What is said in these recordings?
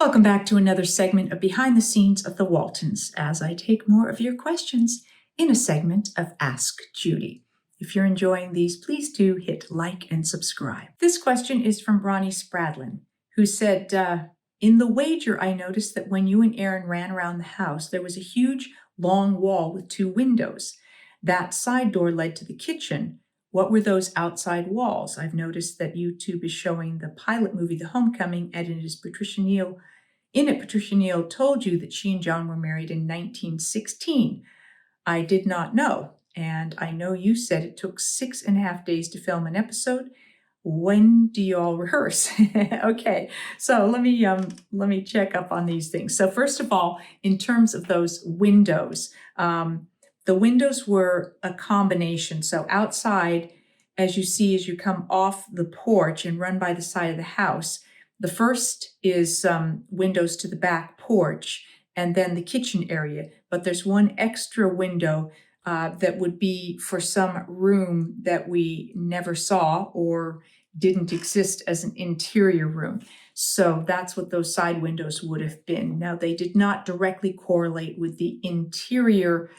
Welcome back to another segment of Behind the Scenes of the Waltons as I take more of your questions in a segment of Ask Judy. If you're enjoying these, please do hit like and subscribe. This question is from Ronnie Spradlin, who said, in The Wager, I noticed that when you and Aaron ran around the house, there was a huge, long wall with two windows. That side door led to the kitchen. What were those outside walls? I've noticed that YouTube is showing the pilot movie, The Homecoming, and it is Patricia Neal. In it, Patricia Neal told you that she and John were married in 1916. I did not know, and I know you said it took 6.5 days to film an episode. When do you all rehearse? Okay, so let me check up on these things. So first of all, in terms of those windows, the windows were a combination. So outside, as you see, as you come off the porch and run by the side of the house, the first is windows to the back porch and then the kitchen area. But there's one extra window that would be for some room that we never saw or didn't exist as an interior room. So that's what those side windows would have been. Now, they did not directly correlate with the interior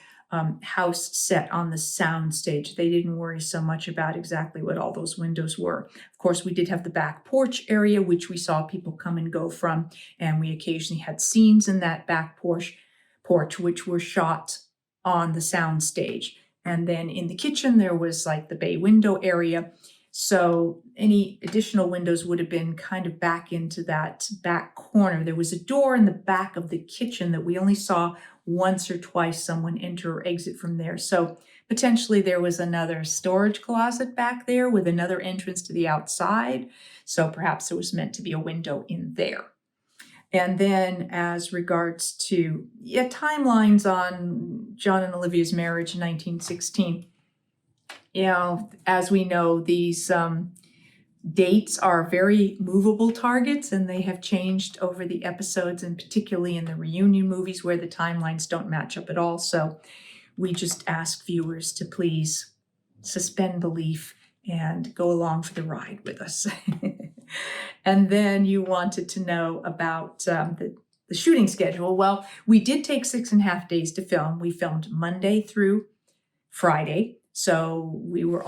house set on the sound stage. They didn't worry so much about exactly what all those windows were. Of course, we did have the back porch area, which we saw people come and go from, and we occasionally had scenes in that back porch which were shot on the sound stage. And then in the kitchen, there was like the bay window area. So any additional windows would have been kind of back into that back corner. There was a door in the back of the kitchen that we only saw once or twice someone enter or exit from there. So potentially there was another storage closet back there with another entrance to the outside. So perhaps it was meant to be a window in there. And then as regards to timelines on John and Olivia's marriage in 1916, as we know, these dates are very movable targets, and they have changed over the episodes, and particularly in the reunion movies where the timelines don't match up at all. So we just ask viewers to please suspend belief and go along for the ride with us. And then you wanted to know about the shooting schedule. Well, we did take 6.5 days to film. We filmed Monday through Friday. So we were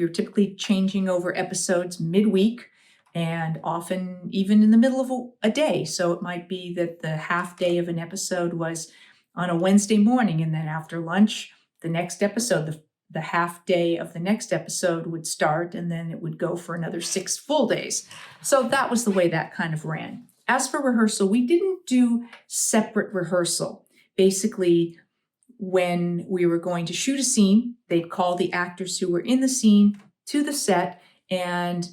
typically changing over episodes midweek and often even in the middle of a day. So it might be that the half day of an episode was on a Wednesday morning, and then after lunch, the next episode, the half day of the next episode would start, and then it would go for another 6 full days. So that was the way that kind of ran. As for rehearsal, we didn't do separate rehearsal. Basically, when we were going to shoot a scene, they'd call the actors who were in the scene to the set, and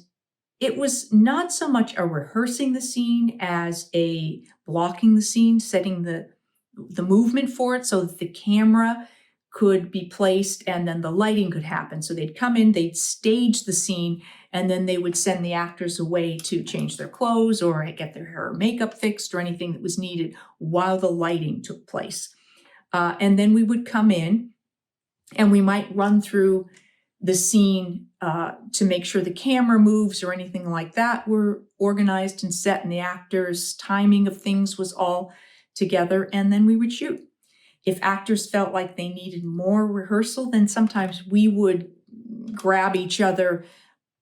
it was not so much a rehearsing the scene as a blocking the scene, setting the movement for it so that the camera could be placed and then the lighting could happen. So they'd come in, they'd stage the scene, and then they would send the actors away to change their clothes or get their hair or makeup fixed or anything that was needed while the lighting took place. And then we would come in and we might run through the scene to make sure the camera moves or anything like that were organized and set, and the actors' timing of things was all together, and then we would shoot. If actors felt like they needed more rehearsal, then sometimes we would grab each other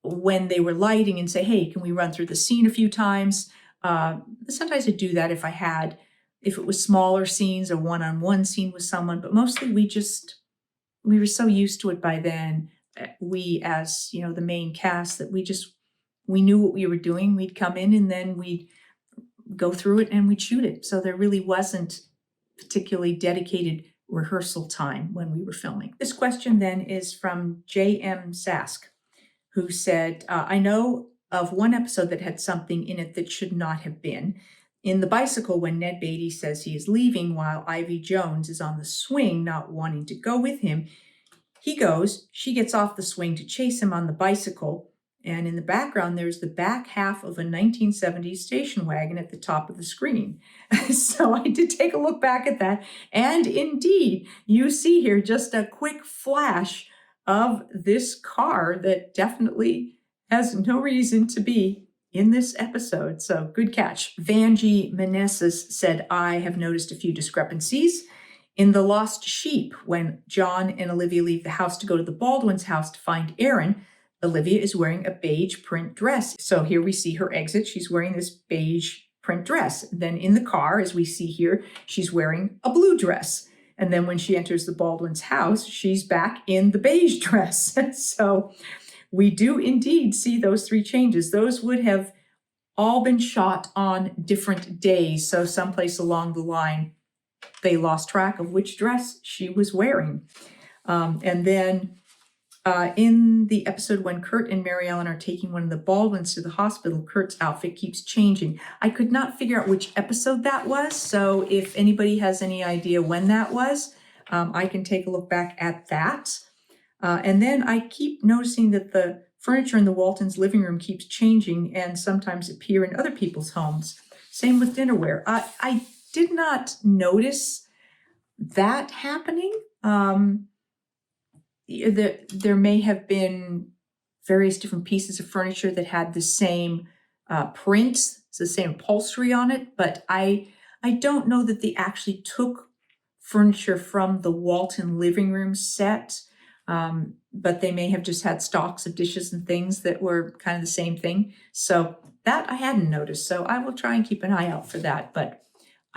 when they were lighting and say, hey, can we run through the scene a few times? Sometimes I'd do that if it was smaller scenes, a one-on-one scene with someone, but mostly we were so used to it by then, we as, the main cast, that we knew what we were doing. We'd come in and then we'd go through it and we'd shoot it. So there really wasn't particularly dedicated rehearsal time when we were filming. This question then is from J.M. Sask, who said, I know of one episode that had something in it that should not have been. In the bicycle, when Ned Beatty says he is leaving while Ivy Jones is on the swing, not wanting to go with him, he goes, she gets off the swing to chase him on the bicycle, and in the background, there's the back half of a 1970s station wagon at the top of the screen. So I did take a look back at that, and indeed, you see here just a quick flash of this car that definitely has no reason to be in this episode. So good catch. Vanjie Meneses said, I have noticed a few discrepancies. In The Lost Sheep, when John and Olivia leave the house to go to the Baldwin's house to find Aaron, Olivia is wearing a beige print dress. So here we see her exit. She's wearing this beige print dress. Then in the car, as we see here, she's wearing a blue dress. And then when she enters the Baldwin's house, she's back in the beige dress. So we do indeed see those three changes. Those would have all been shot on different days. So someplace along the line, they lost track of which dress she was wearing. And then in the episode when Kurt and Mary Ellen are taking one of the Baldwins to the hospital, Kurt's outfit keeps changing. I could not figure out which episode that was. So if anybody has any idea when that was, I can take a look back at that. And then I keep noticing that the furniture in the Waltons' living room keeps changing and sometimes appear in other people's homes. Same with dinnerware. I did not notice that happening. There may have been various different pieces of furniture that had the same print, the same upholstery on it, but I don't know that they actually took furniture from the Walton living room set, but they may have just had stocks of dishes and things that were kind of the same thing. So that I hadn't noticed, so I will try and keep an eye out for that, but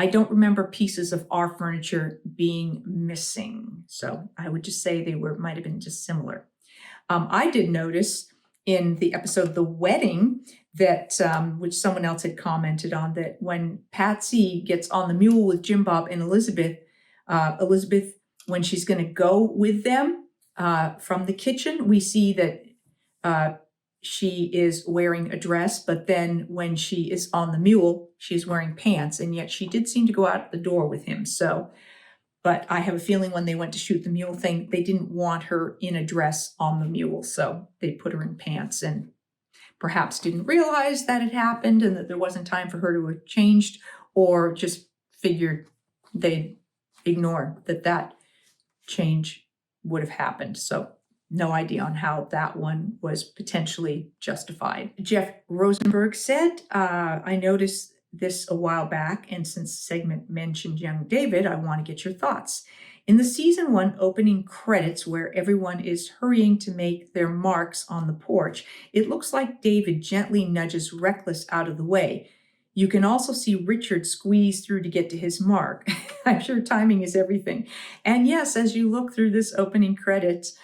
I don't remember pieces of our furniture being missing. So I would just say they might have been just similar. I did notice in the episode The Wedding that, which someone else had commented on, that when Patsy gets on the mule with Jim Bob and Elizabeth, when she's going to go with them from the kitchen, we see that she is wearing a dress, but then when she is on the mule, she's wearing pants, and yet she did seem to go out the door with him. So, but I have a feeling when they went to shoot the mule thing, they didn't want her in a dress on the mule, so they put her in pants and perhaps didn't realize that it happened and that there wasn't time for her to have changed, or just figured they'd ignore that change would have happened. So no idea on how that one was potentially justified. Jeff Rosenberg said, I noticed this a while back, and since the segment mentioned young David, I want to get your thoughts. In the season 1 opening credits, where everyone is hurrying to make their marks on the porch, it looks like David gently nudges Reckless out of the way. You can also see Richard squeeze through to get to his mark. I'm sure timing is everything. And yes, as you look through this opening credits,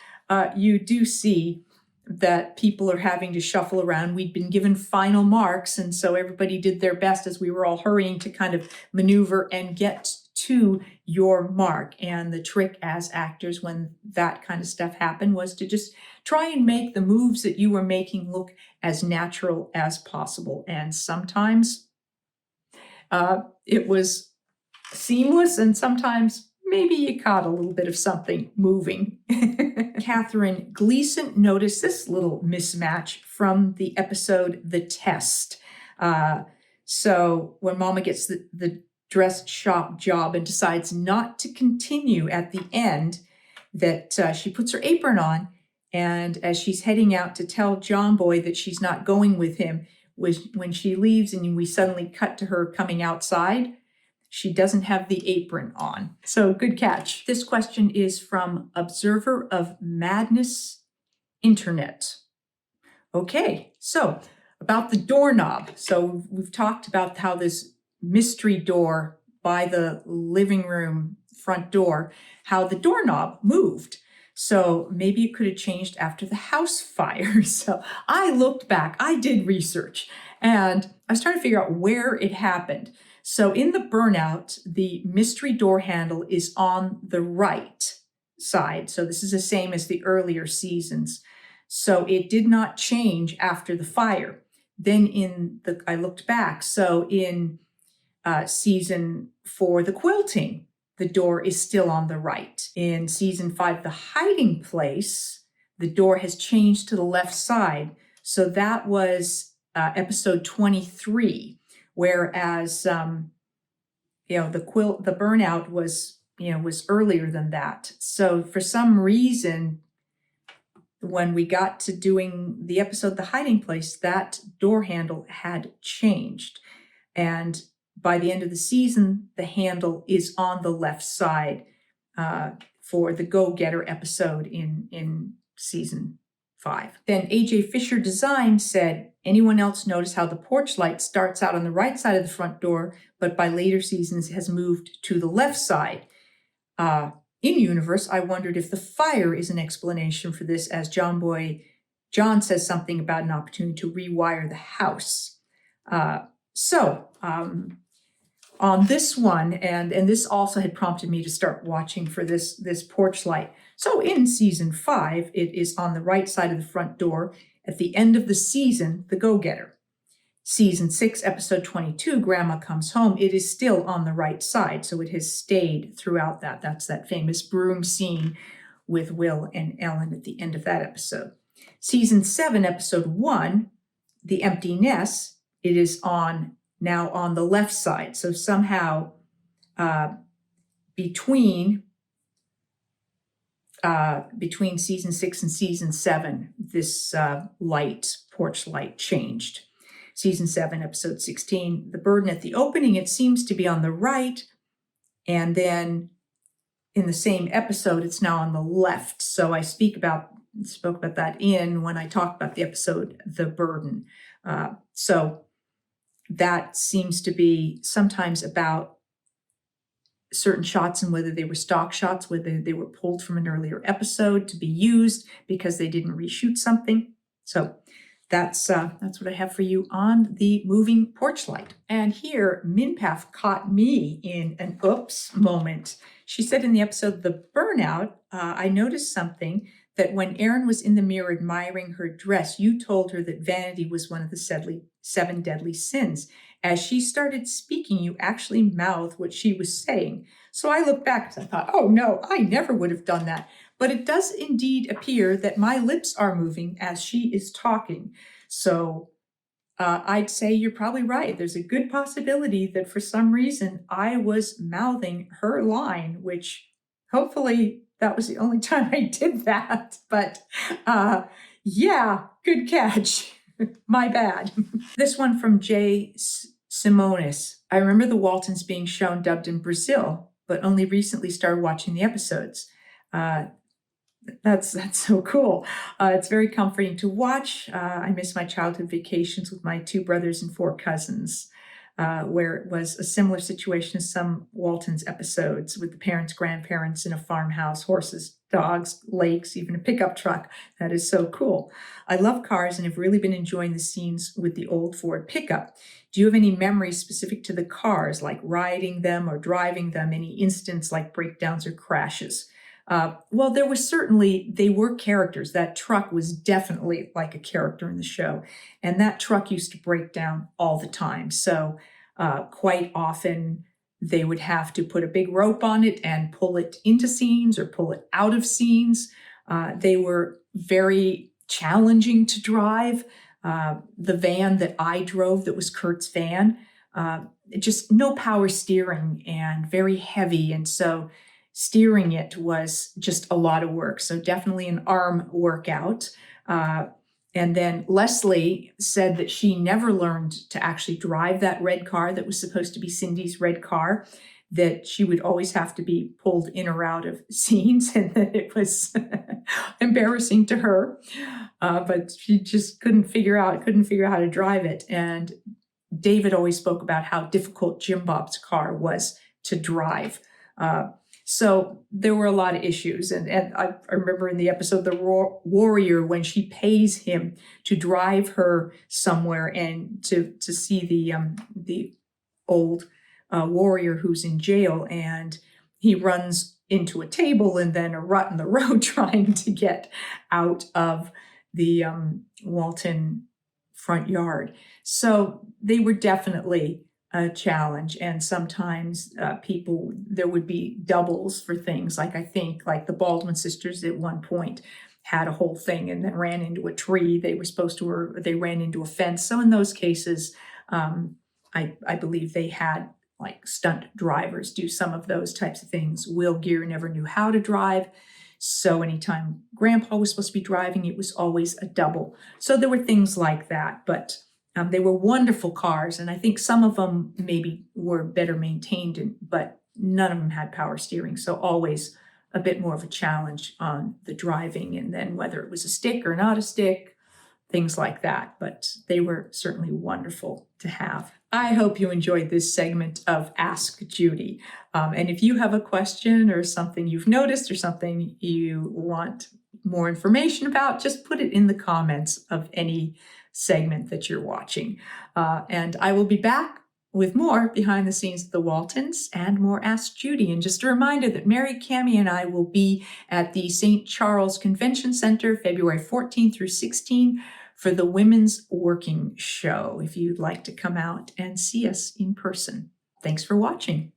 you do see that people are having to shuffle around. We'd been given final marks, and so everybody did their best as we were all hurrying to kind of maneuver and get to your mark. And the trick as actors when that kind of stuff happened was to just try and make the moves that you were making look as natural as possible. And sometimes it was seamless, and sometimes maybe you caught a little bit of something moving. Catherine Gleason noticed this little mismatch from the episode The Test. So when Mama gets the dress shop job and decides not to continue at the end, that she puts her apron on, and as she's heading out to tell John Boy that she's not going with him, when she leaves and we suddenly cut to her coming outside, she doesn't have the apron on. So good catch. This question is from Observer of Madness Internet. Okay, so about the doorknob. So we've talked about how this mystery door by the living room front door, how the doorknob moved. So maybe it could have changed after the house fire. So I looked back, I did research, and I was trying to figure out where it happened. So in the burnout, the mystery door handle is on the right side. So this is the same as the earlier seasons. So it did not change after the fire. Then I looked back. So in season 4, the quilting, the door is still on the right. In season 5, the hiding place, the door has changed to the left side. So that was episode 23. Whereas, the burnout was earlier than that. So for some reason, when we got to doing the episode The Hiding Place, that door handle had changed. And by the end of the season, the handle is on the left side for the Go-Getter episode in season 5. Then AJ Fisher Design said, anyone else notice how the porch light starts out on the right side of the front door, but by later seasons has moved to the left side? In universe, I wondered if the fire is an explanation for this, as John says something about an opportunity to rewire the house. On this one, and this also had prompted me to start watching for this porch light. So in season 5, it is on the right side of the front door. At the end of the season, the Go-Getter. Season 6, episode 22, Grandma Comes Home, it is still on the right side, so it has stayed throughout that. That's that famous broom scene with Will and Ellen at the end of that episode. Season 7, episode 1, The Empty Nest, it is now on the left side. So somehow between season 6 and season 7, this porch light changed. Season 7, episode 16, The Burden at the opening, it seems to be on the right. And then in the same episode, it's now on the left. So I spoke about that when I talked about the episode, The Burden. So that seems to be sometimes about certain shots and whether they were stock shots, whether they were pulled from an earlier episode to be used because they didn't reshoot something. So that's what I have for you on the moving porch light. And here, Minpath caught me in an oops moment. She said in the episode, The Burnout, I noticed something that when Erin was in the mirror admiring her dress, you told her that vanity was one of the 7 deadly sins. As she started speaking, you actually mouthed what she was saying. So I looked back and I thought, oh no, I never would have done that. But it does indeed appear that my lips are moving as she is talking. So I'd say you're probably right. There's a good possibility that for some reason I was mouthing her line, which hopefully that was the only time I did that. But yeah, good catch. My bad. This one from Jay Simonis. I remember the Waltons being shown dubbed in Brazil, but only recently started watching the episodes. That's so cool. It's very comforting to watch. I miss my childhood vacations with my 2 brothers and 4 cousins, where it was a similar situation as some Waltons episodes with the parents, grandparents in a farmhouse, horses, dogs, lakes, even a pickup truck. That is so cool. I love cars and have really been enjoying the scenes with the old Ford pickup. Do you have any memories specific to the cars, like riding them or driving them? Any incidents like breakdowns or crashes? Well, they were characters. That truck was definitely like a character in the show. And that truck used to break down all the time. So quite often they would have to put a big rope on it and pull it into scenes or pull it out of scenes. They were very challenging to drive. The van that I drove, that was Kurt's van, just no power steering and very heavy. And so steering it was just a lot of work. So definitely an arm workout. And then Leslie said that she never learned to actually drive that red car that was supposed to be Cindy's red car, that she would always have to be pulled in or out of scenes, and that it was embarrassing to her. But she just couldn't figure out how to drive it. And David always spoke about how difficult Jim Bob's car was to drive. So there were a lot of issues. And I remember in the episode, The Warrior, when she pays him to drive her somewhere and to see the old warrior who's in jail, and he runs into a table and then a rut in the road trying to get out of the Walton front yard. So they were definitely a challenge. And sometimes there would be doubles for things. Like I think like the Baldwin sisters at one point had a whole thing and then ran into a tree. They ran into a fence. So in those cases, I believe they had like stunt drivers do some of those types of things. Will Gear never knew how to drive. So anytime Grandpa was supposed to be driving, it was always a double. So there were things like that, but they were wonderful cars, and I think some of them maybe were better maintained, but none of them had power steering. So always a bit more of a challenge on the driving, and then whether it was a stick or not a stick, things like that. But they were certainly wonderful to have. I hope you enjoyed this segment of Ask Judy. And if you have a question or something you've noticed or something you want more information about, just put it in the comments of any segment that you're watching. And I will be back with more behind the scenes of the Waltons and more Ask Judy. And just a reminder that Mary, Cammie, and I will be at the St. Charles Convention Center February 14 through 16 for the Women's Working Show, if you'd like to come out and see us in person. Thanks for watching.